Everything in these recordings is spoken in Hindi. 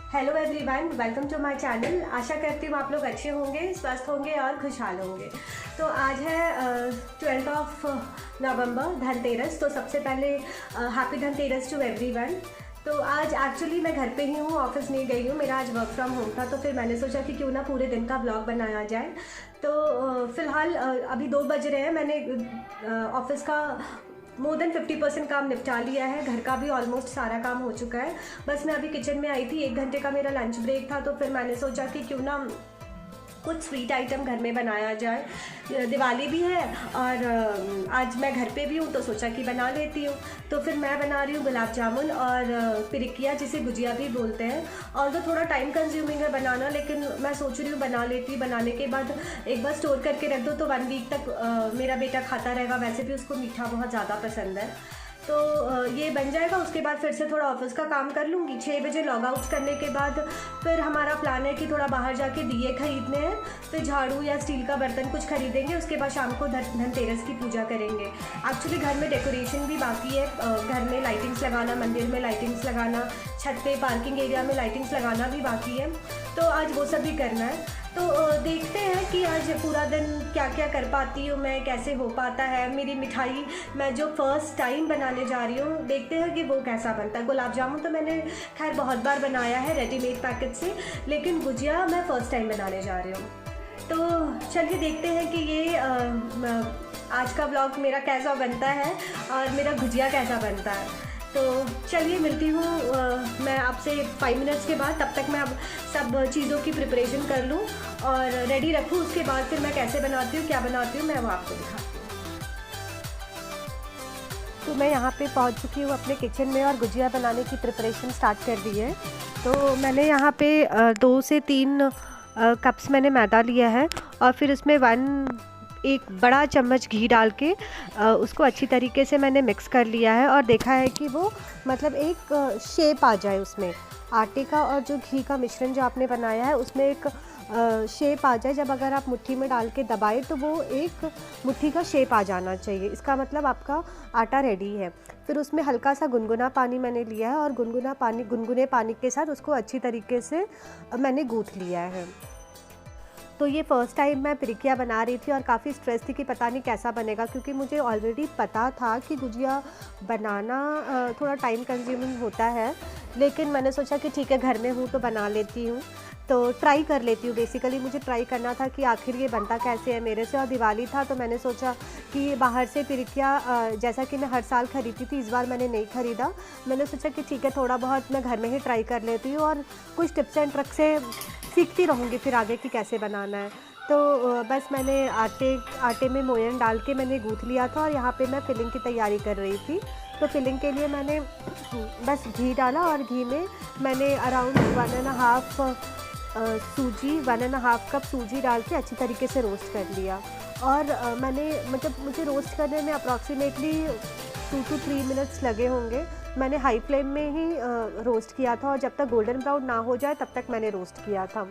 Hello everyone, welcome to my channel. आशा करती हूँ आप लोग अच्छे होंगे, स्वस्थ होंगे और खुशहाल होंगे। तो आज है 12 ऑफ नवंबर, धनतेरस। तो सबसे पहले हैप्पी धनतेरस टू एवरीवन। तो आज एक्चुअली मैं घर पे ही हूँ, ऑफिस नहीं गई हूँ। मेरा आज वर्क फ्रॉम होम था, तो फिर मैंने सोचा कि क्यों ना पूरे दिन का ब्लॉग बनाया जाए। तो फ़िलहाल अभी 2 बज रहे हैं। मैंने ऑफिस का मोर देन 50% काम निपटा लिया है। घर का भी ऑलमोस्ट सारा काम हो चुका है। बस मैं अभी किचन में आई थी, 1 घंटे का मेरा लंच ब्रेक था। तो फिर मैंने सोचा कि क्यों ना कुछ स्वीट आइटम घर में बनाया जाए। दिवाली भी है और आज मैं घर पे भी हूँ, तो सोचा कि बना लेती हूँ। तो फिर मैं बना रही हूँ गुलाब जामुन और पिरिकिया, जिसे गुजिया भी बोलते हैं। और तो थोड़ा टाइम कंज्यूमिंग है बनाना, लेकिन मैं सोच रही हूँ बना लेती। बनाने के बाद एक बार स्टोर करके रख दो तो 1 वीक तक मेरा बेटा खाता रहेगा। वैसे भी उसको मीठा बहुत ज़्यादा पसंद है। तो ये बन जाएगा। उसके बाद फिर से थोड़ा ऑफिस का काम कर लूँगी। 6 बजे लॉग आउट करने के बाद फिर हमारा प्लान है कि थोड़ा बाहर जाके दिए खरीदने हैं, फिर झाड़ू या स्टील का बर्तन कुछ खरीदेंगे। उसके बाद शाम को धनतेरस की पूजा करेंगे। एक्चुअली घर में डेकोरेशन भी बाकी है। घर में लाइटिंग्स लगाना, मंदिर में लाइटिंग्स लगाना, छत पे पार्किंग एरिया में लाइटिंग्स लगाना भी बाकी है। तो आज वो सब भी करना है। तो देखते हैं कि आज पूरा दिन क्या क्या कर पाती हूँ मैं, कैसे हो पाता है। मेरी मिठाई मैं जो फ़र्स्ट टाइम बनाने जा रही हूँ, देखते हैं कि वो कैसा बनता है। गुलाब जामुन तो मैंने खैर बहुत बार बनाया है रेडीमेड पैकेट से, लेकिन गुजिया मैं फ़र्स्ट टाइम बनाने जा रही हूँ। तो चलिए देखते हैं कि ये आज का व्लॉग मेरा कैसा बनता है और मेरा गुजिया कैसा बनता है। तो चलिए मिलती हूँ मैं आपसे 5 मिनट्स के बाद। तब तक मैं अब सब चीज़ों की प्रिपरेशन कर लूँ और रेडी रखूँ। उसके बाद फिर मैं कैसे बनाती हूँ, क्या बनाती हूँ, मैं वो आपको दिखाती हूँ। तो मैं यहाँ पे पहुँच चुकी हूँ अपने किचन में और गुजिया बनाने की प्रिपरेशन स्टार्ट कर दी है। तो मैंने यहाँ पे 2 से 3 कप्स मैंने मैदा लिया है और फिर उसमें एक बड़ा चम्मच घी डाल के उसको अच्छी तरीके से मैंने मिक्स कर लिया है। और देखा है कि वो मतलब एक शेप आ जाए उसमें, आटे का और जो घी का मिश्रण जो आपने बनाया है उसमें एक शेप आ जाए। जब अगर आप मुट्ठी में डाल के दबाए तो वो एक मुट्ठी का शेप आ जाना चाहिए। इसका मतलब आपका आटा रेडी है। फिर उसमें हल्का सा गुनगुना पानी मैंने लिया है और गुनगुने पानी के साथ उसको अच्छी तरीके से मैंने गूँथ लिया है। तो ये फ़र्स्ट टाइम मैं पिरिकिया बना रही थी और काफ़ी स्ट्रेस थी कि पता नहीं कैसा बनेगा, क्योंकि मुझे ऑलरेडी पता था कि गुजिया बनाना थोड़ा टाइम कंज्यूमिंग होता है। लेकिन मैंने सोचा कि ठीक है, घर में हूँ तो बना लेती हूँ, तो ट्राई कर लेती हूँ। बेसिकली मुझे ट्राई करना था कि आखिर ये बनता कैसे है मेरे से। और दिवाली था तो मैंने सोचा कि बाहर से पिरिकिया जैसा कि मैं हर साल खरीदती थी, इस बार मैंने नहीं ख़रीदा। मैंने सोचा कि ठीक है, थोड़ा बहुत मैं घर में ही ट्राई कर लेती हूँ और कुछ टिप्स एंड ट्रिक्स से सीखती रहूँगी फिर आगे कि कैसे बनाना है। तो बस मैंने आटे में मोयन डाल के मैंने गूँथ लिया था और यहाँ पे मैं फिलिंग की तैयारी कर रही थी। तो फिलिंग के लिए मैंने बस घी डाला और घी में मैंने अराउंड 1.5 कप सूजी डाल के अच्छी तरीके से रोस्ट कर लिया। और मुझे रोस्ट करने में अप्रॉक्सीमेटली 2 to 3 मिनट्स लगे होंगे। मैंने हाई फ्लेम में ही रोस्ट किया था और जब तक गोल्डन ब्राउन ना हो जाए तब तक मैंने रोस्ट किया था।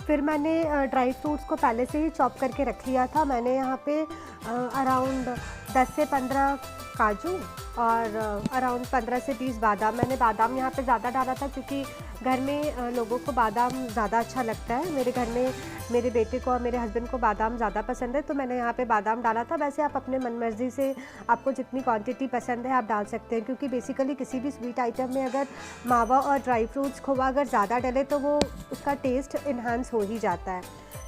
फिर मैंने ड्राई फ्रूट्स को पहले से ही चॉप करके रख लिया था। मैंने यहाँ पे अराउंड 10 से 15 काजू और अराउंड 15 से 20 बादाम। मैंने बादाम यहाँ पे ज़्यादा डाला था क्योंकि घर में लोगों को बादाम ज़्यादा अच्छा लगता है। मेरे घर में मेरे बेटे को और मेरे हस्बैंड को बादाम ज़्यादा पसंद है, तो मैंने यहाँ पे बादाम डाला था। वैसे आप अपने मन मर्ज़ी से आपको जितनी क्वांटिटी पसंद है आप डाल सकते हैं, क्योंकि बेसिकली किसी भी स्वीट आइटम में अगर मावा और ड्राई फ्रूट्स खोवा अगर ज़्यादा डले तो वो उसका टेस्ट इन्हांस हो ही जाता है।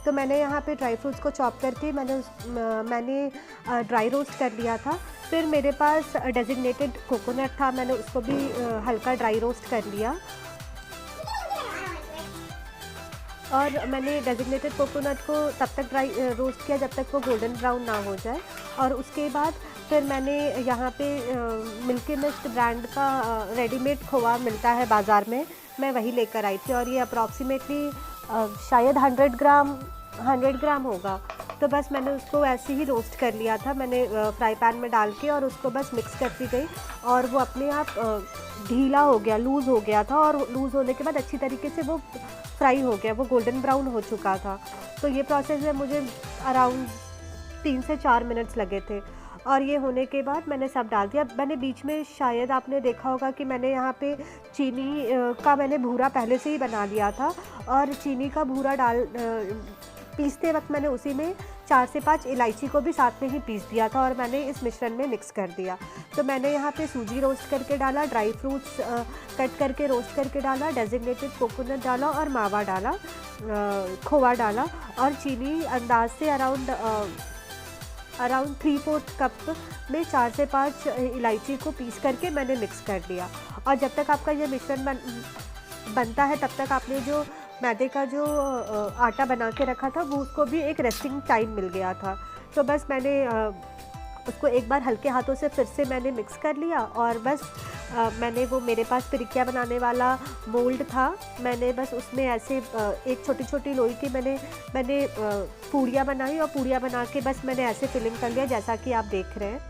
तो मैंने यहाँ पे ड्राई फ्रूट्स को चॉप करके मैंने ड्राई रोस्ट कर लिया था। फिर मेरे पास डेजिग्नेटेड कोकोनट था, मैंने उसको भी हल्का ड्राई रोस्ट कर लिया। और मैंने डेजिग्नेटेड कोकोनट को तब तक रोस्ट किया जब तक वो गोल्डन ब्राउन ना हो जाए। और उसके बाद फिर मैंने यहाँ पे मिल्की मिस्ट ब्रांड का रेडीमेड खोआ मिलता है बाज़ार में, मैं वही लेकर आई थी। और ये अप्रॉक्सीमेटली शायद 100 ग्राम होगा। तो बस मैंने उसको ऐसे ही रोस्ट कर लिया था, मैंने फ्राई पैन में डाल के, और उसको बस मिक्स करती गई और वो अपने आप ढीला हो गया, लूज़ हो गया था। और लूज़ होने के बाद अच्छी तरीके से वो फ्राई हो गया, वो गोल्डन ब्राउन हो चुका था। तो ये प्रोसेस में मुझे अराउंड 3 से 4 मिनट्स लगे थे। और ये होने के बाद मैंने सब डाल दिया। मैंने बीच में शायद आपने देखा होगा कि मैंने यहाँ पे चीनी का मैंने भूरा पहले से ही बना लिया था, और चीनी का भूरा पीसते वक्त मैंने उसी में 4 से 5 इलायची को भी साथ में ही पीस दिया था, और मैंने इस मिश्रण में मिक्स कर दिया। तो मैंने यहाँ पे सूजी रोस्ट करके डाला, ड्राई फ्रूट्स कट करके रोस्ट करके डाला, डेजिग्नेटेड कोकोनट डाला और मावा डाला, खोआ डाला, और चीनी अंदाज से अराउंड 3/4 कप में 4 से 5 इलायची को पीस करके मैंने मिक्स कर दिया। और जब तक आपका ये मिश्रण बनता है तब तक आपने जो मैदे का जो आटा बना के रखा था वो उसको भी एक रेस्टिंग टाइम मिल गया था। तो बस मैंने उसको एक बार हल्के हाथों से फिर से मैंने मिक्स कर लिया, और बस मैंने वो मेरे पास पिरिकिया बनाने वाला मोल्ड था, मैंने बस उसमें ऐसे एक छोटी छोटी लोई की मैंने पूड़ियाँ बनाई, और पूड़ियाँ बना के बस मैंने ऐसे फिलिंग कर लिया जैसा कि आप देख रहे हैं।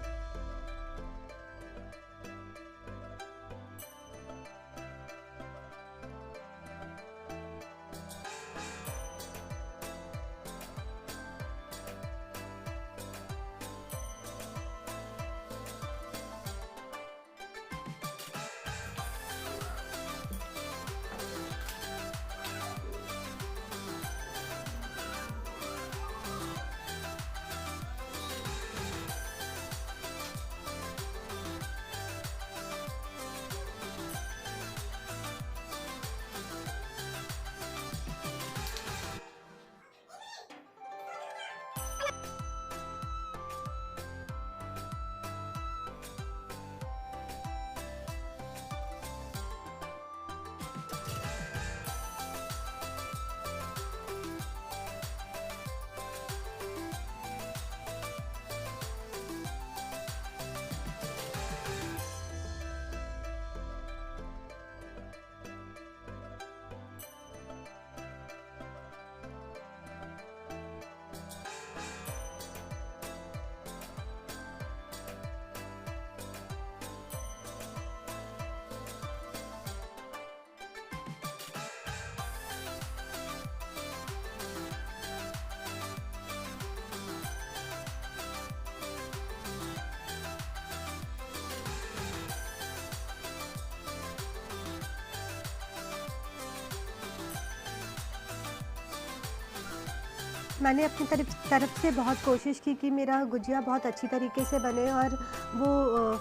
मैंने अपनी तरफ से बहुत कोशिश की कि मेरा गुजिया बहुत अच्छी तरीके से बने और वो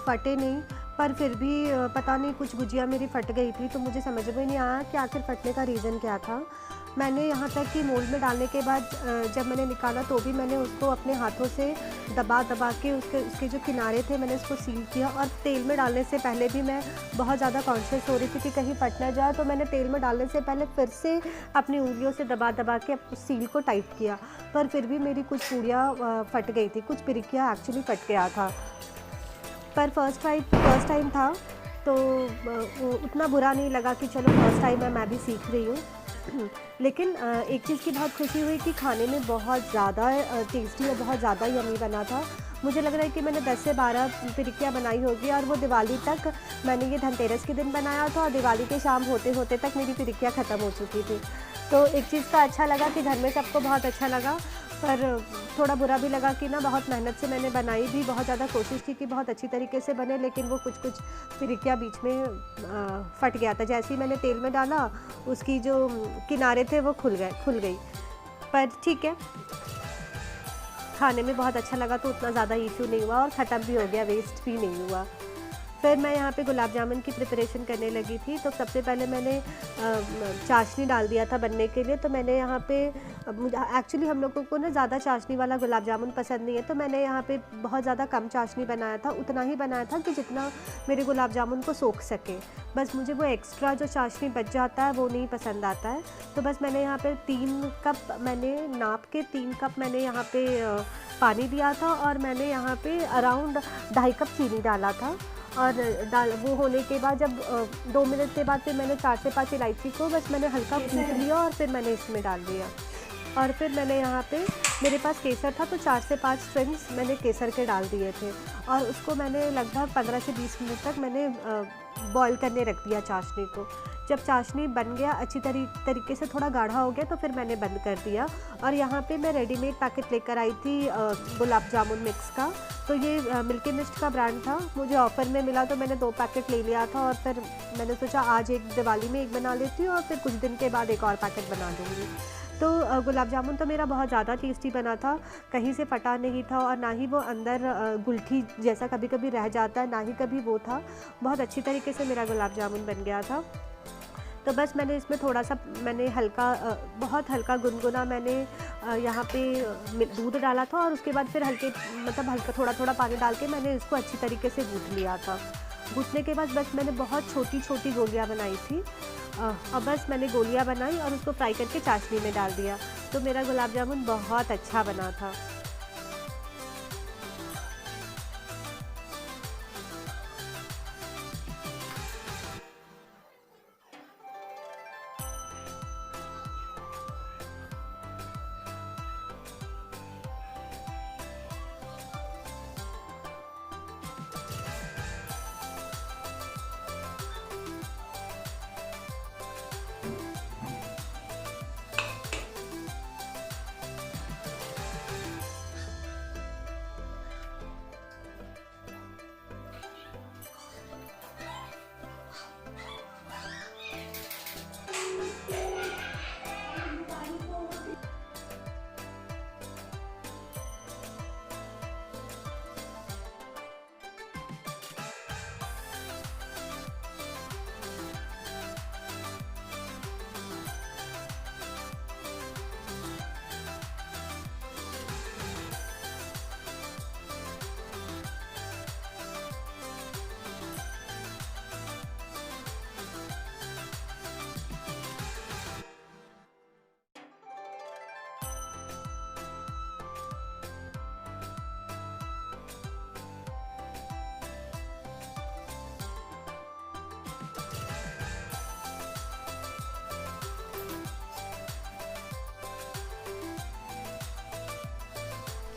फटे नहीं, पर फिर भी पता नहीं कुछ गुजिया मेरी फट गई थी। तो मुझे समझ में नहीं आया कि आखिर फटने का रीज़न क्या था। मैंने यहाँ तक कि मोल्ड में डालने के बाद जब मैंने निकाला तो भी मैंने उसको अपने हाथों से दबा के उसके जो किनारे थे मैंने उसको सील किया। और तेल में डालने से पहले भी मैं बहुत ज़्यादा कॉन्शियस हो रही थी कि कहीं फट ना जाए, तो मैंने तेल में डालने से पहले फिर से अपनी उंगलियों से दबा के उस सील को टाइट किया, पर फिर भी मेरी कुछ पूड़ियाँ फट गई थी, कुछ पिरिकिया एक्चुअली फट गया था। पर फर्स्ट टाइम था तो उतना बुरा नहीं लगा कि चलो फर्स्ट टाइम है, मैं भी सीख रही हूँ। लेकिन एक चीज़ की बहुत खुशी हुई कि खाने में बहुत ज़्यादा टेस्टी और बहुत ज़्यादा यम्मी बना था। मुझे लग रहा है कि मैंने 10 से 12 पिरिकियाँ बनाई होगी, और वो दिवाली तक मैंने ये धनतेरस के दिन बनाया था और दिवाली के शाम होते होते तक मेरी पिरिकियाँ ख़त्म हो चुकी थी। तो एक चीज़ का अच्छा लगा कि घर में सबको बहुत अच्छा लगा, पर थोड़ा बुरा भी लगा कि ना बहुत मेहनत से मैंने बनाई भी, बहुत ज़्यादा कोशिश की कि बहुत अच्छी तरीके से बने, लेकिन वो कुछ पिरिकियाँ बीच में फट गया था। जैसे ही मैंने तेल में डाला उसकी जो किनारे थे वो खुल गई। पर ठीक है, खाने में बहुत अच्छा लगा तो उतना ज़्यादा इशू नहीं हुआ और ख़त्म भी हो गया, वेस्ट भी नहीं हुआ। फिर मैं यहाँ पे गुलाब जामुन की प्रिपरेशन करने लगी थी। तो सबसे पहले मैंने चाशनी डाल दिया था बनने के लिए। तो मैंने यहाँ पे एक्चुअली हम लोगों को ना ज़्यादा चाशनी वाला गुलाब जामुन पसंद नहीं है, तो मैंने यहाँ पे बहुत ज़्यादा कम चाशनी बनाया था, उतना ही बनाया था कि जितना मेरे गुलाब जामुन को सोख सके। बस मुझे वो एक्स्ट्रा जो चाशनी बच जाता है वो नहीं पसंद आता है। तो बस मैंने यहाँ पे 3 कप मैंने नाप के 3 कप मैंने यहाँ पे पानी दिया था, और मैंने यहाँ पे अराउंड 2.5 कप चीनी डाला था। और वो होने के बाद जब 2 मिनट के बाद फिर मैंने 4 से 5 इलायची को बस मैंने हल्का कूट लिया और फिर मैंने इसमें डाल दिया। और फिर मैंने यहाँ पे मेरे पास केसर था, तो 4 से 5 स्ट्रिंग्स मैंने केसर के डाल दिए थे, और उसको मैंने लगभग 15 से 20 मिनट तक मैंने बॉईल करने रख दिया चाशनी को। जब चाशनी बन गया अच्छी तरीके से, थोड़ा गाढ़ा हो गया, तो फिर मैंने बंद कर दिया। और यहाँ पे मैं रेडीमेड पैकेट लेकर आई थी गुलाब जामुन मिक्स का। तो ये मिल्की मिस्ट का ब्रांड था, मुझे ऑफ़र में मिला तो मैंने 2 पैकेट ले लिया था। और फिर मैंने सोचा आज एक दिवाली में एक बना लेती हूँ और फिर कुछ दिन के बाद एक और पैकेट बना दूँगी। तो गुलाब जामुन तो मेरा बहुत ज़्यादा टेस्टी बना था, कहीं से फटा नहीं था, और ना ही वो अंदर गुलठी जैसा कभी कभी रह जाता है, ना ही कभी वो था। बहुत अच्छी तरीके से मेरा गुलाब जामुन बन गया था। तो बस मैंने इसमें थोड़ा सा बहुत हल्का गुनगुना मैंने यहाँ पे दूध डाला था, और उसके बाद फिर हल्का थोड़ा पानी डाल के मैंने इसको अच्छी तरीके से गूँथ लिया था। गूँथने के बाद बस मैंने बहुत छोटी छोटी गोलियाँ बनाई थी, और बस मैंने गोलियाँ बनाई और उसको फ्राई करके चाशनी में डाल दिया। तो मेरा गुलाब जामुन बहुत अच्छा बना था।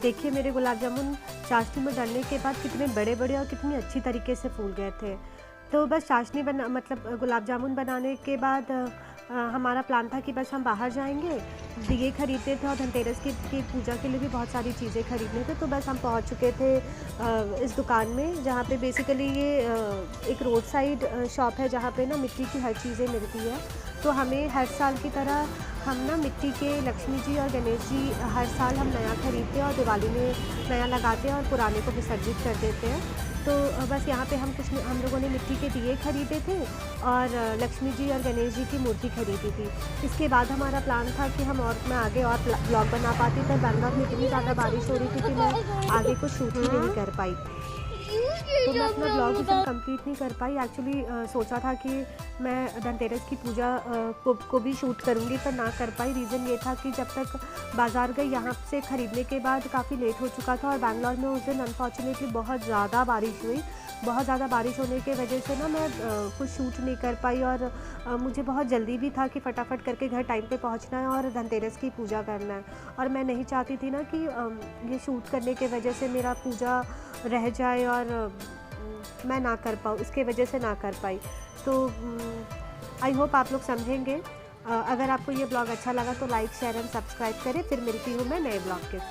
देखिए मेरे गुलाब जामुन चाशनी में डालने के बाद कितने बड़े बड़े और कितनी अच्छी तरीके से फूल गए थे। तो बस गुलाब जामुन बनाने के बाद हमारा प्लान था कि बस हम बाहर जाएंगे, दिए खरीदते थे और धनतेरस की पूजा के लिए भी बहुत सारी चीज़ें खरीदने थे। तो बस हम पहुंच चुके थे इस दुकान में, जहाँ पे बेसिकली ये एक रोड साइड शॉप है, जहाँ पे ना मिट्टी की हर चीज़ें मिलती है। तो हमें हर साल की तरह हम ना मिट्टी के लक्ष्मी जी और गणेश जी हर साल हम नया खरीदते हैं और दिवाली में नया लगाते हैं और पुराने को विसर्जित कर देते हैं। तो बस यहाँ पे हम लोगों ने मिट्टी के दिए खरीदे थे और लक्ष्मी जी और गणेश जी की मूर्ति खरीदी थी। इसके बाद हमारा प्लान था कि मैं आगे और ब्लॉग बना पाती, पर बैंगलोर में इतनी ज़्यादा बारिश हो रही थी कि मैं आगे कुछ शूट ही नहीं कर पाई। तो मैं अपना ब्लॉग उस दिन कंप्लीट नहीं कर पाई। एक्चुअली सोचा था कि मैं धनतेरस की पूजा को भी शूट करूँगी, पर ना कर पाई। रीज़न ये था कि जब तक बाज़ार गई यहाँ से ख़रीदने के बाद काफ़ी लेट हो चुका था, और बैंगलोर में उस दिन अनफॉर्चुनेटली बहुत ज़्यादा बारिश हुई। बहुत ज़्यादा बारिश होने की वजह से ना मैं कुछ शूट नहीं कर पाई, और मुझे बहुत जल्दी भी था कि फटाफट करके घर टाइम पे पहुंचना है और धनतेरस की पूजा करना है। और मैं नहीं चाहती थी ना कि ये शूट करने के वजह से मेरा पूजा रह जाए और मैं ना कर पाऊँ, इसके वजह से ना कर पाई। तो आई होप आप लोग समझेंगे। अगर आपको ये ब्लॉग अच्छा लगा तो लाइक, शेयर एंड सब्सक्राइब करें। फिर मिलती हूँ मैं नए ब्लॉग के साथ।